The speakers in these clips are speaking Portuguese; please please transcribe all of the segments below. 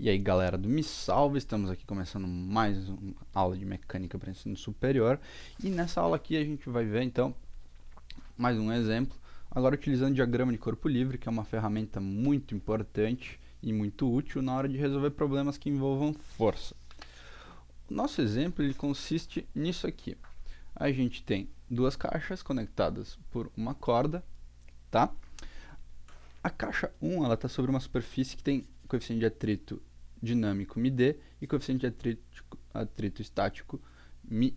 E aí galera do Me Salva, estamos aqui começando mais uma aula de mecânica para ensino superior. E nessa aula aqui a gente vai ver então mais um exemplo, agora utilizando o diagrama de corpo livre, que é uma ferramenta muito importante e muito útil na hora de resolver problemas que envolvam força. O nosso exemplo ele consiste nisso aqui. A gente tem duas caixas conectadas por uma corda, tá? A caixa 1 ela está sobre uma superfície que tem coeficiente de atrito dinâmico μd e coeficiente de atrito estático μe.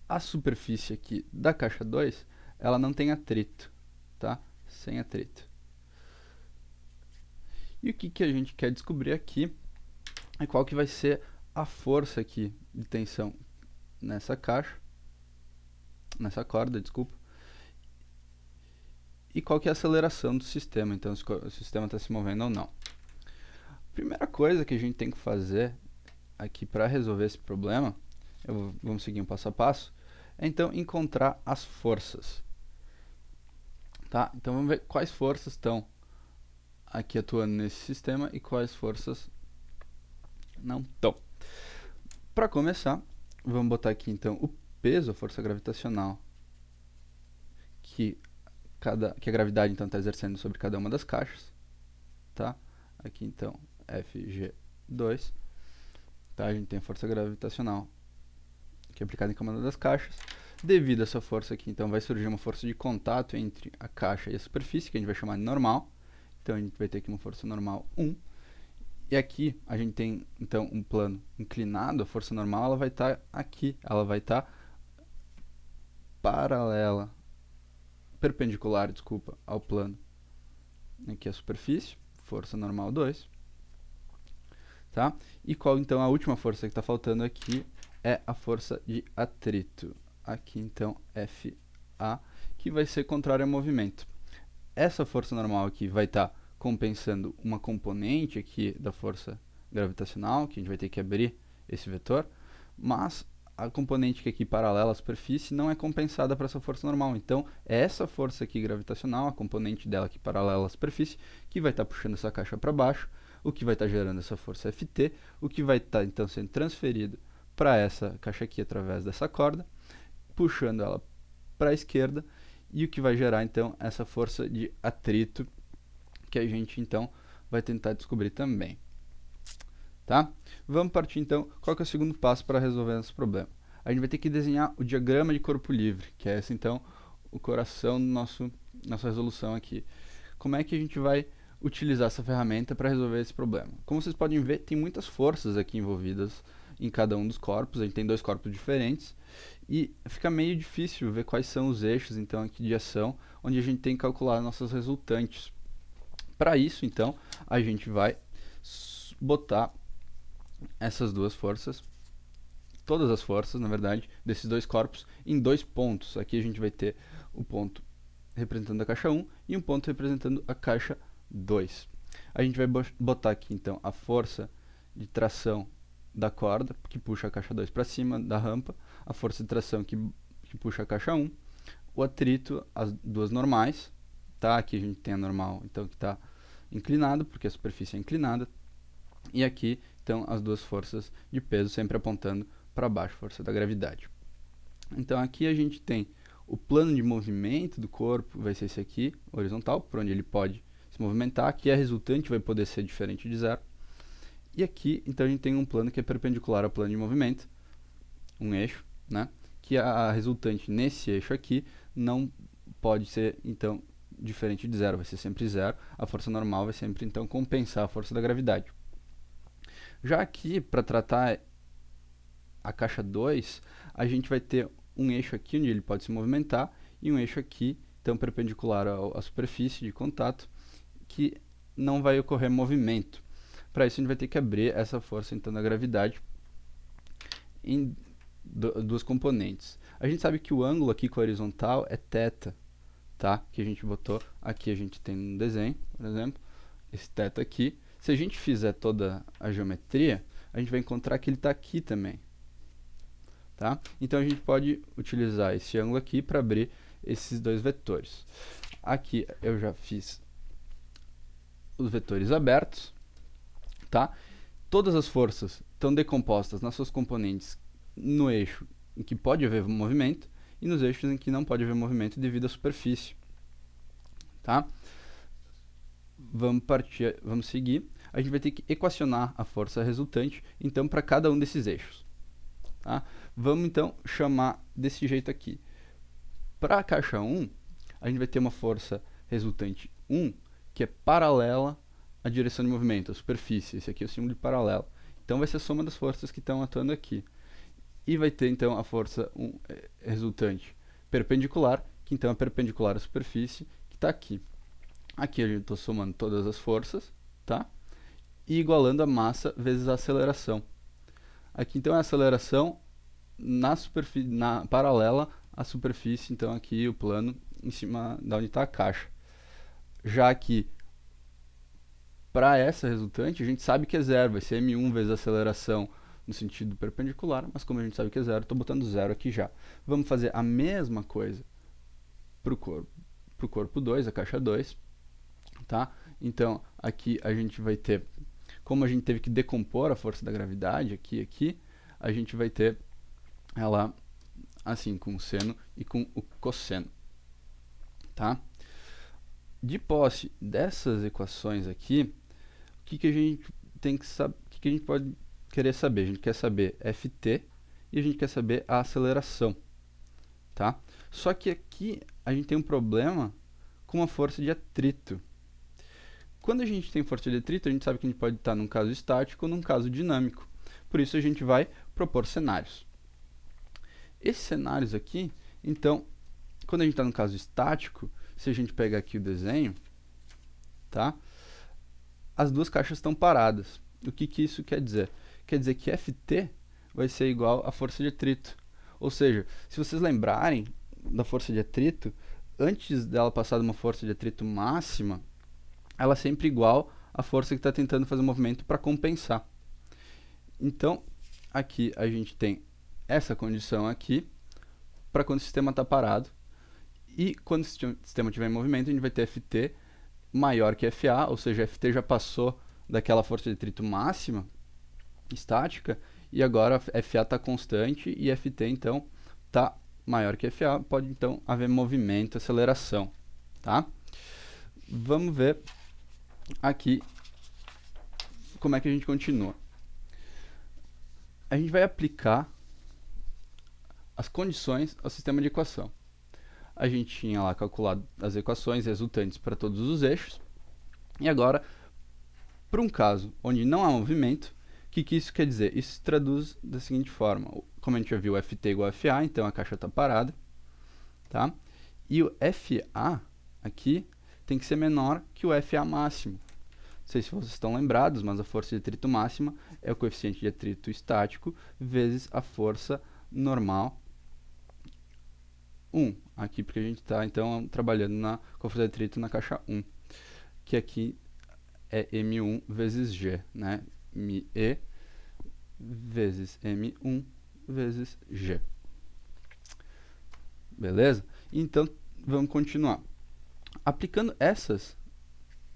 A superfície aqui da caixa 2 ela não tem atrito, tá? Sem atrito. E o que a gente quer descobrir aqui é qual que vai ser a força aqui de tensão nessa caixa, nessa corda, desculpa, e qual que é a aceleração do sistema, então se o sistema está se movendo ou não. Primeira coisa que a gente tem que fazer aqui para resolver esse problema, vamos seguir um passo a passo, é então encontrar as forças. Tá? Então vamos ver quais forças estão aqui atuando nesse sistema e quais forças não estão. Para começar, vamos botar aqui então o peso, a força gravitacional, que a gravidade então está exercendo sobre cada uma das caixas. Tá? Aqui então Fg2, tá? A gente tem a força gravitacional que é aplicada em cada uma das caixas. Devido a essa força aqui, então vai surgir uma força de contato entre a caixa e a superfície, que a gente vai chamar de normal. Então a gente vai ter aqui uma força normal 1. E aqui a gente tem então um plano inclinado, a força normal ela vai estar aqui, ela vai estar perpendicular, desculpa, ao plano. Aqui a superfície, força normal 2. Tá? E qual então a última força que está faltando aqui é a força de atrito. Aqui então FA, que vai ser contrária ao movimento. Essa força normal aqui vai estar compensando uma componente aqui da força gravitacional, que a gente vai ter que abrir esse vetor, mas a componente que é aqui paralela à superfície não é compensada para essa força normal. Então, é essa força aqui gravitacional, a componente dela aqui paralela à superfície, que vai estar puxando essa caixa para baixo, o que vai estar gerando essa força Ft, o que vai estar então sendo transferido para essa caixa aqui através dessa corda, puxando ela para a esquerda, e o que vai gerar então essa força de atrito que a gente então vai tentar descobrir também. Tá? Vamos partir então, qual que é o segundo passo para resolver esse problema? A gente vai ter que desenhar o diagrama de corpo livre, que é esse então o coração da nossa resolução aqui. Como é que a gente vai utilizar essa ferramenta para resolver esse problema? Como vocês podem ver, tem muitas forças aqui envolvidas em cada um dos corpos, a gente tem dois corpos diferentes, e fica meio difícil ver quais são os eixos então aqui de ação, onde a gente tem que calcular nossas resultantes. Para isso, então, a gente vai botar essas duas forças, todas as forças, na verdade, desses dois corpos, em dois pontos. Aqui a gente vai ter o ponto representando a caixa 1 e um ponto representando a caixa 2. A gente vai botar aqui, então, a força de tração da corda, que puxa a caixa 2 para cima da rampa, a força de tração que puxa a caixa 1, o atrito, as duas normais, tá? Aqui a gente tem a normal, então, que está inclinado, porque a superfície é inclinada, e aqui, então, as duas forças de peso sempre apontando para baixo, força da gravidade. Então, aqui a gente tem o plano de movimento do corpo, vai ser esse aqui, horizontal, por onde ele pode se movimentar, aqui a resultante vai poder ser diferente de zero. E aqui, então, a gente tem um plano que é perpendicular ao plano de movimento, um eixo, né? Que a resultante nesse eixo aqui não pode ser, então, diferente de zero, vai ser sempre zero. A força normal vai sempre, então, compensar a força da gravidade. Já aqui, para tratar a caixa 2, a gente vai ter um eixo aqui onde ele pode se movimentar e um eixo aqui, então, perpendicular à superfície de contato, que não vai ocorrer movimento. Para isso, a gente vai ter que abrir essa força, então, da gravidade em duas componentes. A gente sabe que o ângulo aqui com a horizontal é θ, tá? Que a gente botou aqui, a gente tem no desenho, por exemplo, esse θ aqui. Se a gente fizer toda a geometria, a gente vai encontrar que ele está aqui também, tá? Então a gente pode utilizar esse ângulo aqui para abrir esses dois vetores. Aqui eu já fiz os vetores abertos. tá? Todas as forças estão decompostas nas suas componentes no eixo em que pode haver movimento e nos eixos em que não pode haver movimento devido à superfície, tá? Vamos seguir. A gente vai ter que equacionar a força resultante, então, para cada um desses eixos, tá? Vamos, então, chamar desse jeito aqui. Para a caixa 1, a gente vai ter uma força resultante 1, que é paralela à direção de movimento, à superfície. Esse aqui é o símbolo de paralelo. Então, vai ser a soma das forças que estão atuando aqui. E vai ter, então, a força resultante perpendicular, que então é perpendicular à superfície, que está aqui. Aqui eu estou somando todas as forças, tá? E igualando a massa vezes a aceleração. Aqui, então, é a aceleração paralela à superfície, então aqui o plano em cima da onde está a caixa. Já que, para essa resultante, a gente sabe que é zero, vai ser m1 vezes a aceleração no sentido perpendicular, mas como a gente sabe que é zero, estou botando zero aqui já. Vamos fazer a mesma coisa para o corpo 2, a caixa 2, tá? Então, aqui a gente vai ter, como a gente teve que decompor a força da gravidade aqui, a gente vai ter ela assim, com o seno e com o cosseno, tá? De posse dessas equações aqui, o que a gente tem que saber, o que a gente pode querer saber? A gente quer saber Ft e a gente quer saber a aceleração, tá? Só que aqui a gente tem um problema com a força de atrito. Quando a gente tem força de atrito, a gente sabe que a gente pode estar num caso estático ou num caso dinâmico. Por isso a gente vai propor cenários. Esses cenários aqui, então, quando a gente está no caso estático, se a gente pegar aqui o desenho, tá? As duas caixas estão paradas. O que isso quer dizer? Quer dizer que Ft vai ser igual à força de atrito. Ou seja, se vocês lembrarem da força de atrito, antes dela passar de uma força de atrito máxima, ela é sempre igual à força que está tentando fazer o movimento para compensar. Então, aqui a gente tem essa condição aqui para quando o sistema está parado. E quando o sistema estiver em movimento, a gente vai ter Ft maior que Fa, ou seja, Ft já passou daquela força de atrito máxima, estática, e agora Fa está constante e Ft, então, está maior que Fa, pode, então, haver movimento, aceleração, tá? Vamos ver aqui como é que a gente continua. A gente vai aplicar as condições ao sistema de equação. A gente tinha lá calculado as equações resultantes para todos os eixos. E agora, para um caso onde não há movimento, o que isso quer dizer? Isso se traduz da seguinte forma. Como a gente já viu, Ft igual a Fa, então a caixa está parada. Tá? E o Fa aqui tem que ser menor que o Fa máximo. Não sei se vocês estão lembrados, mas a força de atrito máxima é o coeficiente de atrito estático vezes a força normal 1. Aqui porque a gente está, então, trabalhando com a força de atrito na caixa 1. Que aqui é M1 vezes G, né? ME vezes M1 vezes G. Beleza? Então, vamos continuar. Aplicando essas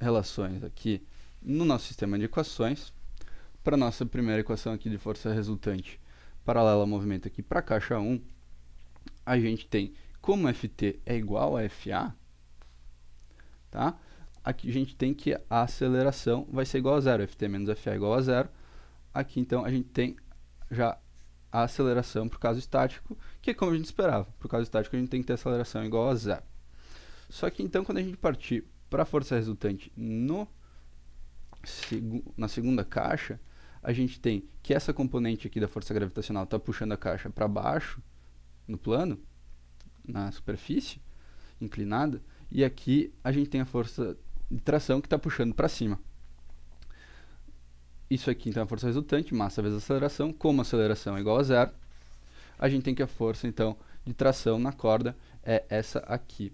relações aqui no nosso sistema de equações, para a nossa primeira equação aqui de força resultante paralela ao movimento aqui para a caixa 1, a gente tem, como Ft é igual a Fa, tá? Aqui a gente tem que a aceleração vai ser igual a zero, Ft menos Fa é igual a zero. Aqui, então, a gente tem já a aceleração para o caso estático, que é como a gente esperava. Para o caso estático, a gente tem que ter aceleração igual a zero. Só que, então, quando a gente partir para a força resultante na segunda caixa, a gente tem que essa componente aqui da força gravitacional está puxando a caixa para baixo, no plano, na superfície inclinada, e aqui a gente tem a força de tração que está puxando para cima. Isso aqui, então, é a força resultante, massa vezes aceleração. Como a aceleração é igual a zero, a gente tem que a força, então, de tração na corda é essa aqui.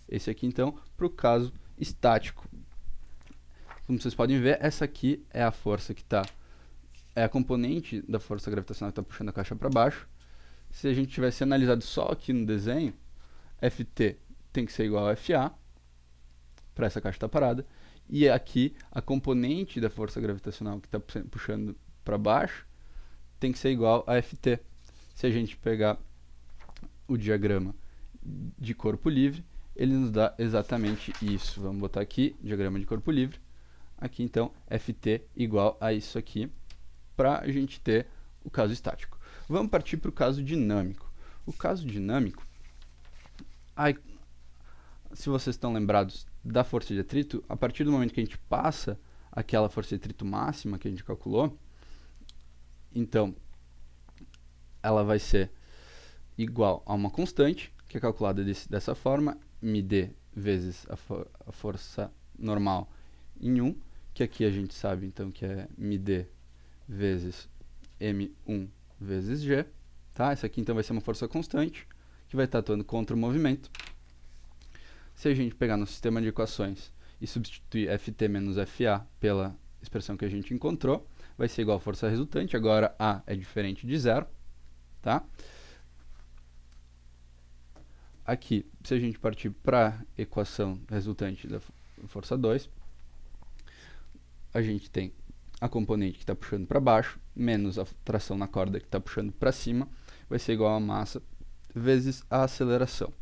Esse aqui, então, para o caso estático. Como vocês podem ver, essa aqui é a força que está... é a componente da força gravitacional que está puxando a caixa para baixo. Se a gente tivesse analisado só aqui no desenho, Ft tem que ser igual a Fa, para essa caixa estar parada, e aqui a componente da força gravitacional que está puxando para baixo tem que ser igual a Ft. Se a gente pegar o diagrama de corpo livre, ele nos dá exatamente isso. Vamos botar aqui, diagrama de corpo livre. Aqui, então, Ft igual a isso aqui, para a gente ter o caso estático. Vamos partir para o caso dinâmico. O caso dinâmico, se vocês estão lembrados da força de atrito, a partir do momento que a gente passa aquela força de atrito máxima que a gente calculou, então, ela vai ser igual a uma constante, que é calculada dessa forma, md vezes a força normal em 1, que aqui a gente sabe, então, que é md vezes m1 vezes g. Tá? Essa aqui, então, vai ser uma força constante, que vai estar atuando contra o movimento. Se a gente pegar no sistema de equações e substituir Ft menos Fa pela expressão que a gente encontrou, vai ser igual a força resultante. Agora, A é diferente de zero. Tá? Aqui, se a gente partir para a equação resultante da força 2, a gente tem a componente que está puxando para baixo, menos a tração na corda que está puxando para cima, vai ser igual a massa vezes a aceleração.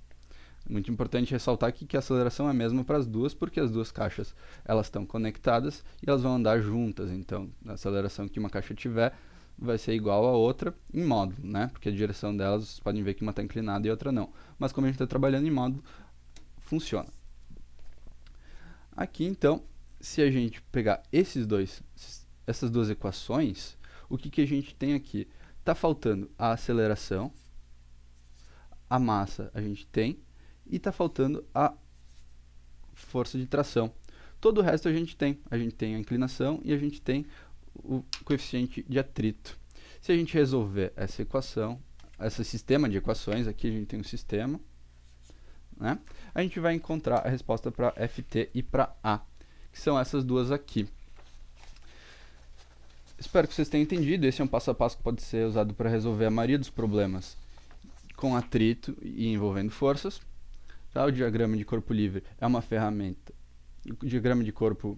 Muito importante ressaltar aqui que a aceleração é a mesma para as duas, porque as duas caixas elas estão conectadas e elas vão andar juntas. Então, a aceleração que uma caixa tiver vai ser igual a outra em módulo, né? Porque a direção delas, vocês podem ver que uma está inclinada e outra não. Mas como a gente está trabalhando em módulo, funciona. Aqui, então, se a gente pegar essas duas equações, o que a gente tem aqui? Está faltando a aceleração, a massa a gente tem, e está faltando a força de tração. Todo o resto a gente tem. A gente tem a inclinação e a gente tem o coeficiente de atrito. Se a gente resolver essa equação, esse sistema de equações, aqui a gente tem um sistema, né? A gente vai encontrar a resposta para Ft e para A, que são essas duas aqui. Espero que vocês tenham entendido. Esse é um passo a passo que pode ser usado para resolver a maioria dos problemas com atrito e envolvendo forças. Tá? O diagrama de corpo livre é uma ferramenta. O diagrama de corpo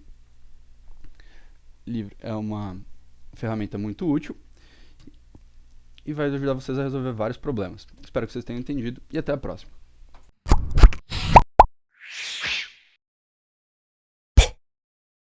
livre é uma ferramenta muito útil e vai ajudar vocês a resolver vários problemas. Espero que vocês tenham entendido e até a próxima.